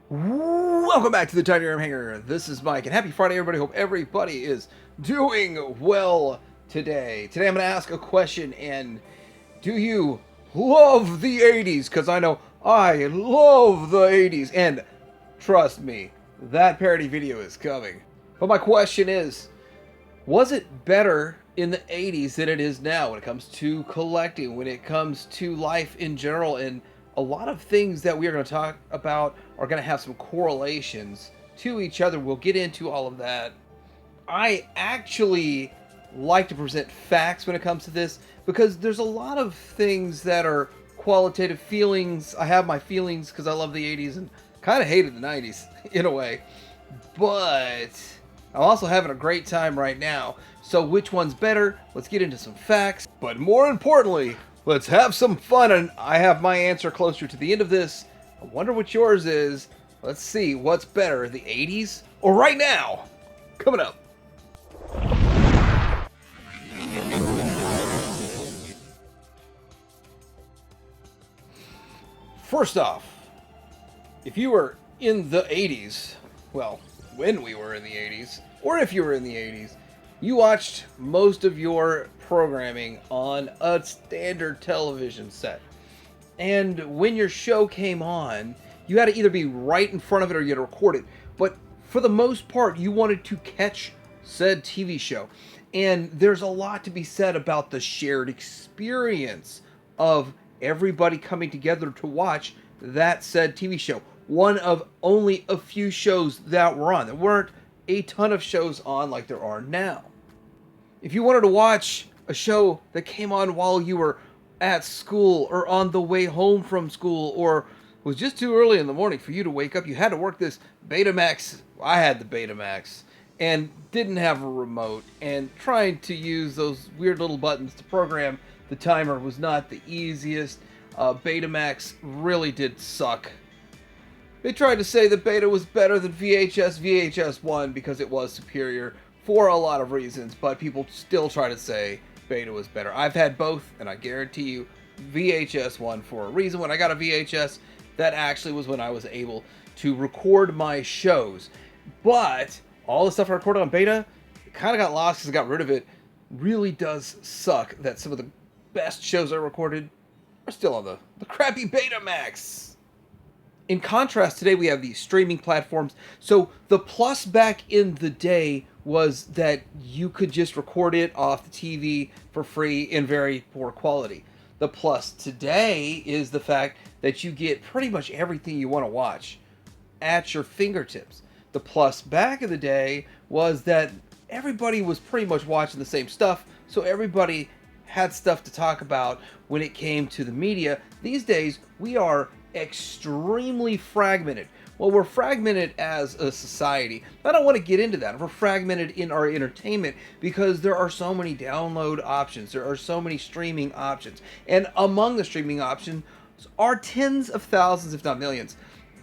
Welcome back to the Tiny Room Hanger. This is Mike, and happy Friday, everybody. Hope everybody is doing well today. Today, I'm going to ask a question, and do you love the 80s? Because I know I love the 80s, and trust me, that parody video is coming. But my question is, was it better in the 80s than it is now when it comes to collecting, when it comes to life in general? And a lot of things that we are going to talk about are going to have some correlations to each other. We'll get into all of that. I actually like to present facts when it comes to this because there's a lot of things that are qualitative feelings. I have my feelings because I love the 80s and kind of hated the 90s in a way. But I'm also having a great time right now. So which one's better? Let's get into some facts. But more importantly, let's have some fun. And I have my answer closer to the end of this. I wonder what yours is. Let's see what's better, the 80s or right now? Coming up. First off, if you were in the 80s, well, when we were in the 80s, or if you were in the 80s, you watched most of your programming on a standard television set. And when your show came on, you had to either be right in front of it or you had to record it. But for the most part, you wanted to catch said TV show. And there's a lot to be said about the shared experience of everybody coming together to watch that said TV show. One of only a few shows that were on. There weren't a ton of shows on like there are now. If you wanted to watch a show that came on while you were at school or on the way home from school or was just too early in the morning for you to wake up, you had to work this Betamax. I had the Betamax and didn't have a remote, and trying to use those weird little buttons to program the timer was not the easiest. Betamax really did suck. They tried to say that Beta was better than VHS 1 because it was superior for a lot of reasons, but people still try to say Beta was better. I've had both, and I guarantee you VHS 1 for a reason. When I got a VHS, that actually was when I was able to record my shows. But all the stuff I recorded on Beta, it kind of got lost because I got rid of it. Really does suck that some of the best shows I recorded are still on the crappy Betamax. In contrast, today we have these streaming platforms. So the plus back in the day was that you could just record it off the TV for free in very poor quality. The plus today is the fact that you get pretty much everything you want to watch at your fingertips. The plus back in the day was that everybody was pretty much watching the same stuff, so everybody had stuff to talk about when it came to the media. These days, we are extremely fragmented. Well, we're fragmented as a society. I don't want to get into that. We're fragmented in our entertainment because there are so many download options. There are so many streaming options. And among the streaming options are tens of thousands, if not millions,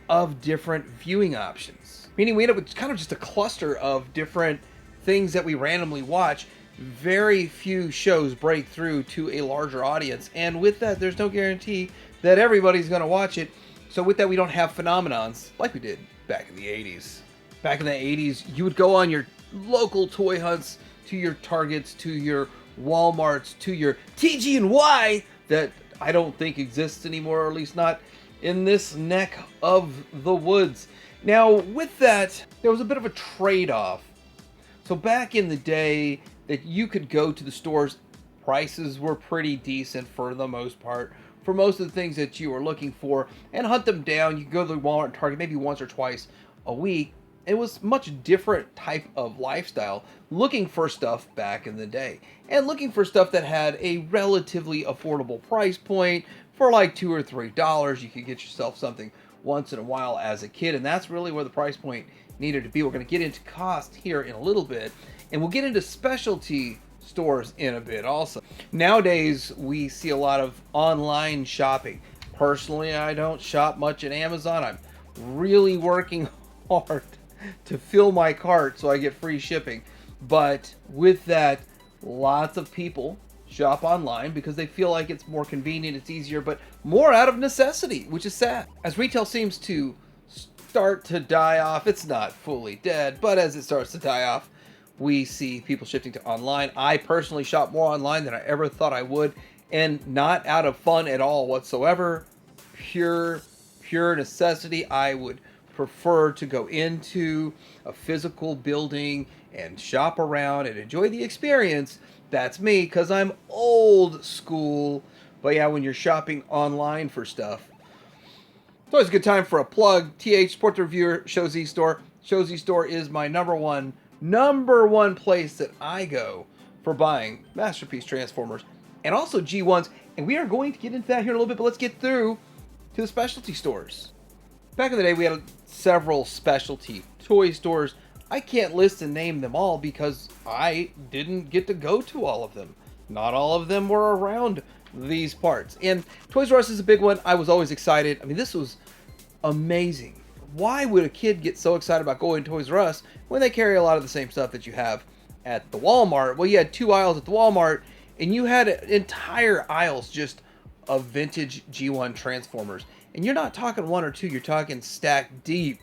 of different viewing options. Meaning we end up with kind of just a cluster of different things that we randomly watch. Very few shows break through to a larger audience. And with that, there's no guarantee that everybody's going to watch it. So with that, we don't have phenomenons like we did back in the 80s. Back in the 80s, you would go on your local toy hunts to your Targets, to your Walmarts, to your TG&Y that I don't think exists anymore, or at least not in this neck of the woods. Now, with that, there was a bit of a trade-off. So back in the day that you could go to the stores, prices were pretty decent for the most part, for most of the things that you were looking for, and hunt them down. You go to the Walmart and Target maybe once or twice a week. It was much different type of lifestyle looking for stuff back in the day, and looking for stuff that had a relatively affordable price point. For like $2 or $3, you could get yourself something once in a while as a kid, and that's really where the price point needed to be. We're going to get into cost here in a little bit, and we'll get into specialty stores in a bit also. Nowadays, we see a lot of online shopping. Personally, I don't shop much at Amazon. I'm really working hard to fill my cart so I get free shipping. But with that, lots of people shop online because they feel like it's more convenient, it's easier, but more out of necessity, which is sad. As retail seems to start to die off. It's not fully dead, but as it starts to die off, we see people shifting to online. I personally shop more online than I ever thought I would, and not out of fun at all whatsoever. Pure necessity. I would prefer to go into a physical building and shop around and enjoy the experience. That's me, because I'm old school. But yeah, when you're shopping online for stuff, it's always a good time for a plug. TH Sports Reviewer, Show Z Store. Show Z Store is my number one place that I go for buying Masterpiece Transformers and also G1s. And we are going to get into that here in a little bit, but let's get through to the specialty stores. Back in the day, we had several specialty toy stores. I can't list and name them all because I didn't get to go to all of them. Not all of them were around these parts. And Toys R Us is a big one. I was always excited. I mean, this was amazing. Why would a kid get so excited about going to Toys R Us when they carry a lot of the same stuff that you have at the Walmart? Well, you had 2 aisles at the Walmart, and you had entire aisles just of vintage G1 Transformers. And you're not talking 1 or 2, you're talking stacked deep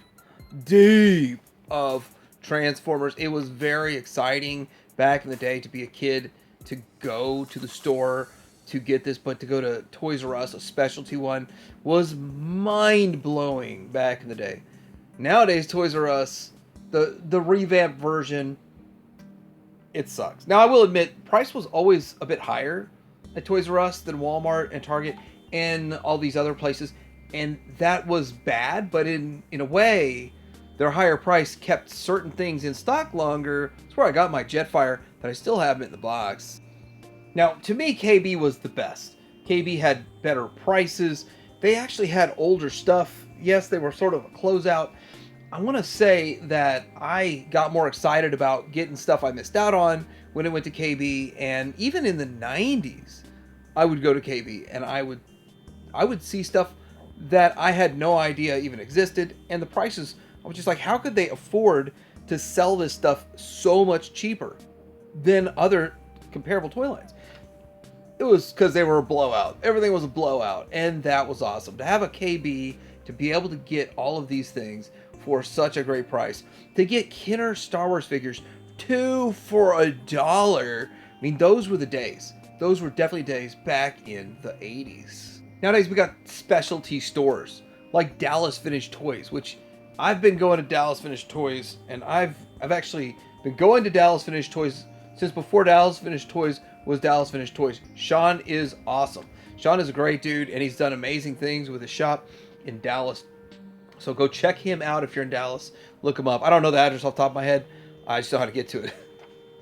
of Transformers. It was very exciting back in the day to be a kid, to go to the store to get this, but to go to Toys R Us, a specialty one, was mind-blowing back in the day. Nowadays, Toys R Us, the revamped version, it sucks. Now, I will admit, price was always a bit higher at Toys R Us than Walmart and Target and all these other places, and that was bad, but in a way, their higher price kept certain things in stock longer. That's where I got my Jetfire, that I still have it in the box. Now, to me, KB was the best. KB had better prices. They actually had older stuff. Yes, they were sort of a closeout. I want to say that I got more excited about getting stuff I missed out on when it went to KB, and even in the 90s, I would go to KB and I would see stuff that I had no idea even existed, and the prices, I was just like, how could they afford to sell this stuff so much cheaper than other comparable toy lines? It was because they were a blowout. Everything was a blowout, and that was awesome. To have a KB, to be able to get all of these things for such a great price, to get Kenner Star Wars figures 2 for $1. I mean, those were the days. Those were definitely days back in the 80s. Nowadays, we got specialty stores like Dallas Vintage Toys, which I've been going to Dallas Vintage Toys, and I've actually been going to Dallas Vintage Toys since before Dallas Vintage Toys was Dallas Vintage Toys. Sean is awesome. Sean is a great dude, and he's done amazing things with his shop in Dallas. So go check him out if you're in Dallas. Look him up. I don't know the address off the top of my head. I just know how to get to it.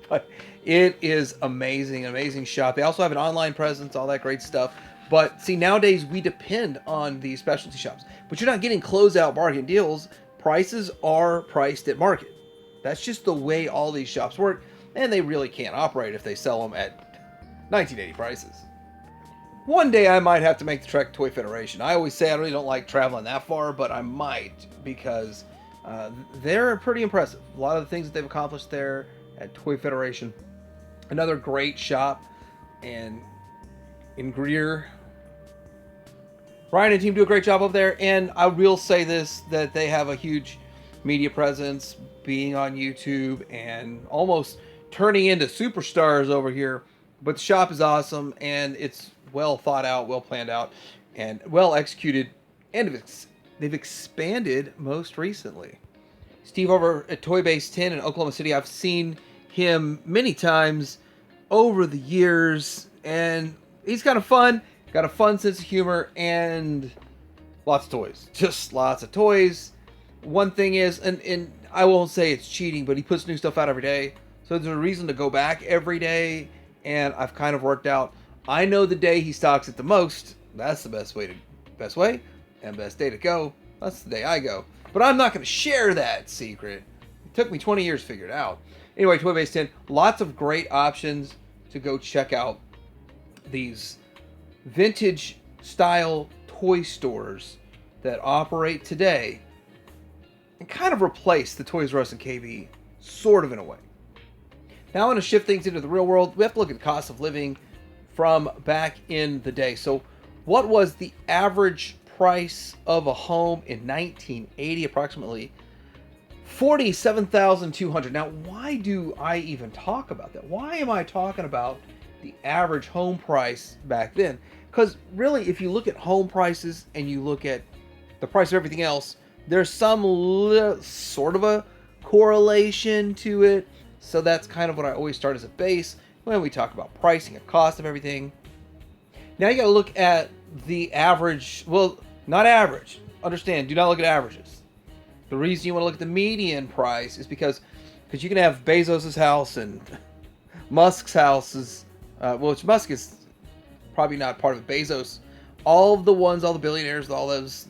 But it is amazing, amazing shop. They also have an online presence, all that great stuff. But see, nowadays we depend on these specialty shops. But you're not getting closeout bargain deals. Prices are priced at market. That's just the way all these shops work. And they really can't operate if they sell them at 1980 prices. One day I might have to make the trek to Toy Federation. I always say I really don't like traveling that far, but I might, because they're pretty impressive. A lot of the things that they've accomplished there at Toy Federation. Another great shop, and in Greer, Ryan and team do a great job over there. And I will say this, that they have a huge media presence, being on YouTube and almost turning into superstars over here. But the shop is awesome, and it's well thought out, well planned out, and well executed. And they've expanded most recently. Steve over at Toy Base 10 in Oklahoma City, I've seen him many times over the years, and he's kind of fun, got a fun sense of humor, and lots of toys. Just lots of toys. One thing is, and I won't say it's cheating, but he puts new stuff out every day. So there's a reason to go back every day, and I've kind of worked out, I know the day he stocks it the most. That's the best way and best day to go. That's the day I go. But I'm not going to share that secret. It took me 20 years to figure it out. Anyway, Toy Base 10, lots of great options to go check out these vintage style toy stores that operate today and kind of replace the Toys R Us and KB, sort of in a way. Now I want to shift things into the real world. We have to look at the cost of living from back in the day. So what was the average price of a home in 1980, approximately $47,200. Now, why do I even talk about that? Why am I talking about the average home price back then? Because really, if you look at home prices and you look at the price of everything else, there's some sort of a correlation to it. So that's kind of what I always start as a base when we talk about pricing and cost of everything. Now you got to look at the average. Well, not average. Understand, do not look at averages. The reason you want to look at the median price is because you can have Bezos's house and Musk's house is, which Musk is probably not part of it. Bezos, all of the ones, all the billionaires, all those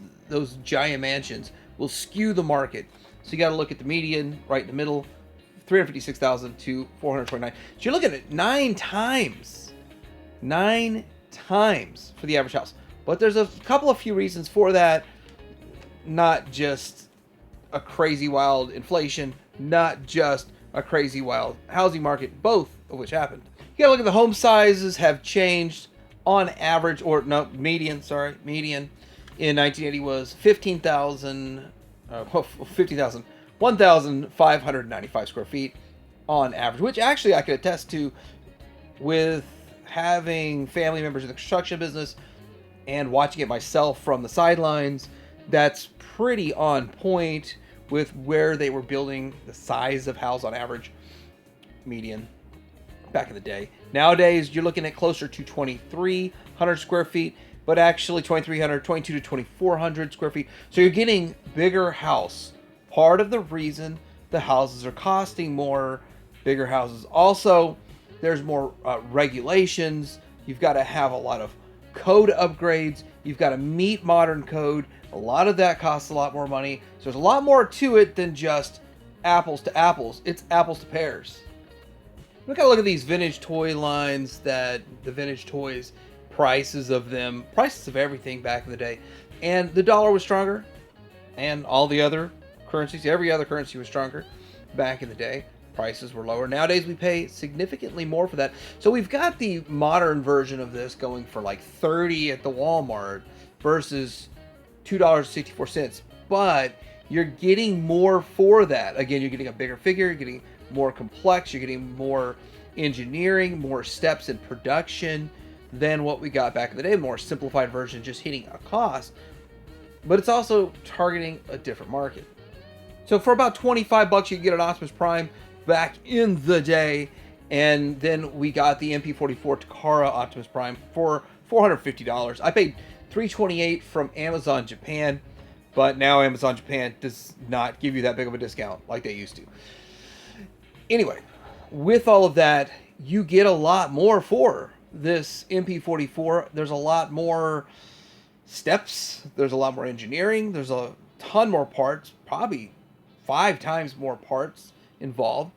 giant mansions will skew the market. So you got to look at the median right in the middle, 356,000 to 429. So you're looking at 9 times for the average house. But there's a couple of few reasons for that. Not just a crazy wild inflation, not just a crazy wild housing market, both of which happened. You gotta look at the home sizes have changed on average, or no, median in 1980 was 1,595 square feet on average, which actually I could attest to with having family members in the construction business and watching it myself from the sidelines. That's pretty on point with where they were building the size of house on average median back in the day. Nowadays, you're looking at closer to 2,300 square feet, but actually 2,300, 22 to 2,400 square feet. So you're getting bigger house. Part of the reason the houses are costing more, bigger houses. Also, there's more regulations. You've got to have a lot of code upgrades. You've got to meet modern code. A lot of that costs a lot more money. So there's a lot more to it than just apples to apples. It's apples to pears. We gotta look at these vintage toy lines, that the vintage toys, prices of them, prices of everything back in the day. And the dollar was stronger, and all the other currencies, every other currency was stronger back in the day. Prices were lower. Nowadays we pay significantly more for that. So we've got the modern version of this going for like $30 at the Walmart versus $2.64. But you're getting more for that. Again, you're getting a bigger figure, you're getting more complex, you're getting more engineering, more steps in production than what we got back in the day. More simplified version, just hitting a cost. But it's also targeting a different market. So for about $25, you can get an Optimus Prime back in the day. And then we got the MP44 Takara Optimus Prime for $450. I paid $328 from Amazon Japan, but now Amazon Japan does not give you that big of a discount like they used to. Anyway, with all of that, you get a lot more for this MP44. There's a lot more steps. There's a lot more engineering. There's a ton more parts, probably 5 times more parts involved.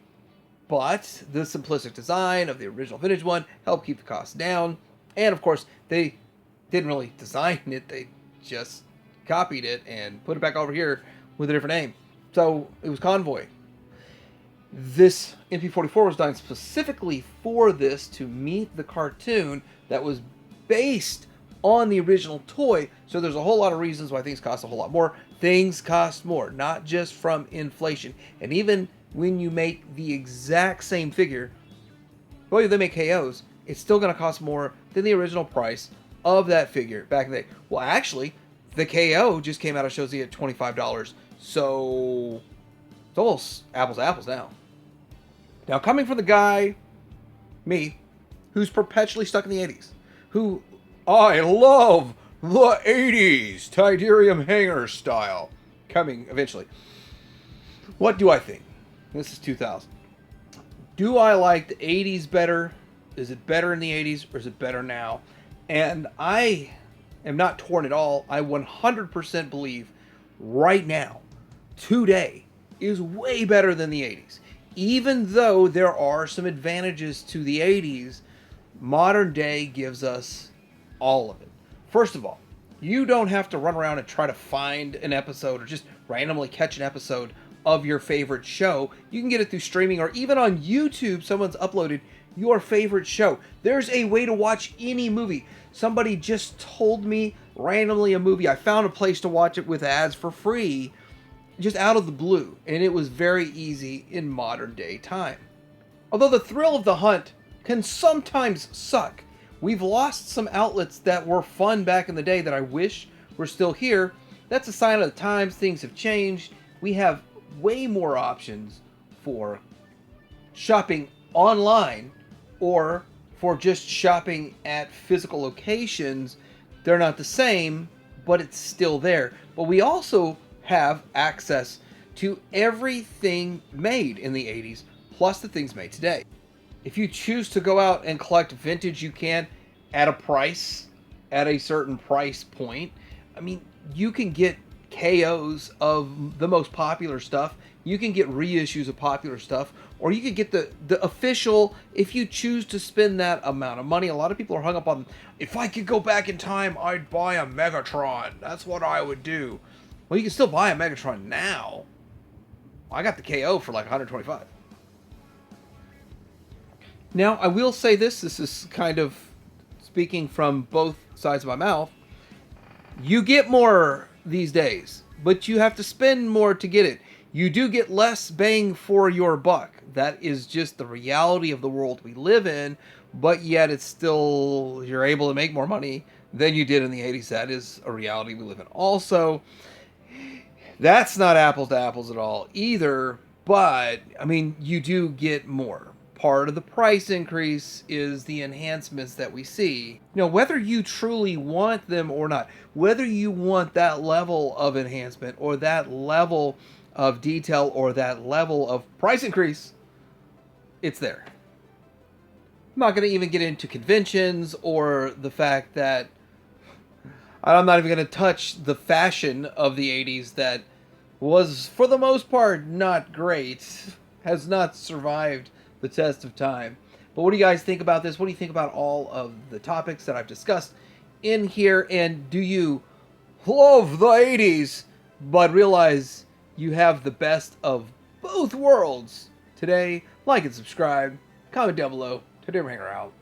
But the simplistic design of the original vintage one helped keep the cost down. And of course, they didn't really design it. They just copied it and put it back over here with a different name. So it was Convoy. This MP44 was done specifically for this to meet the cartoon that was based on the original toy. So there's a whole lot of reasons why things cost a whole lot more. Things cost more, not just from inflation. And even when you make the exact same figure, well, they make KOs, it's still going to cost more than the original price of that figure back in the day. Well, actually, the KO just came out of Shozi at $25. So it's almost apples to apples now. Now, coming from the guy, me, who's perpetually stuck in the 80s, who I love the 80s Tydirium hanger style, coming eventually. What do I think? This is 2000. Do I like the 80s better? Is it better in the 80s or is it better now? And I am not torn at all. I 100% believe right now, today, is way better than the 80s. Even though there are some advantages to the 80s, modern day gives us all of it. First of all, you don't have to run around and try to find an episode or just randomly catch an episode of your favorite show. You can get it through streaming, or even on YouTube, someone's uploaded your favorite show. There's a way to watch any movie. Somebody just told me randomly a movie. I found a place to watch it with ads for free, just out of the blue, and it was very easy in modern day time. Although the thrill of the hunt can sometimes suck, we've lost some outlets that were fun back in the day that I wish were still here. That's a sign of the times. Things have changed. We have way more options for shopping online or for just shopping at physical locations. They're not the same, but it's still there. But we also have access to everything made in the 80s, plus the things made today. If you choose to go out and collect vintage, you can at a price, at a certain price point. I mean, you can get KOs of the most popular stuff. You can get reissues of popular stuff, or you could get the official if you choose to spend that amount of money. A lot of people are hung up on, if I could go back in time, I'd buy a Megatron. That's what I would do. Well, you can still buy a Megatron now. I got the KO for like 125. Now, I will say this is kind of speaking from both sides of my mouth. You get more these days, but you have to spend more to get it. You do get less bang for your buck. That is just the reality of the world we live in, but yet it's still, you're able to make more money than you did in the 80s. That is a reality we live in also. That's not apples to apples at all either, but, I mean, you do get more. Part of the price increase is the enhancements that we see. You know, whether you truly want them or not, whether you want that level of enhancement or that level of detail or that level of price increase, it's there. I'm not going to even get into conventions or the fact that I'm not even going to touch the fashion of the 80s that was, for the most part, not great, has not survived the test of time. But what do you guys think about this? What do you think about all of the topics that I've discussed in here? And do you love the 80s, but realize you have the best of both worlds today? Like and subscribe. Comment down below. Today, Hanger out.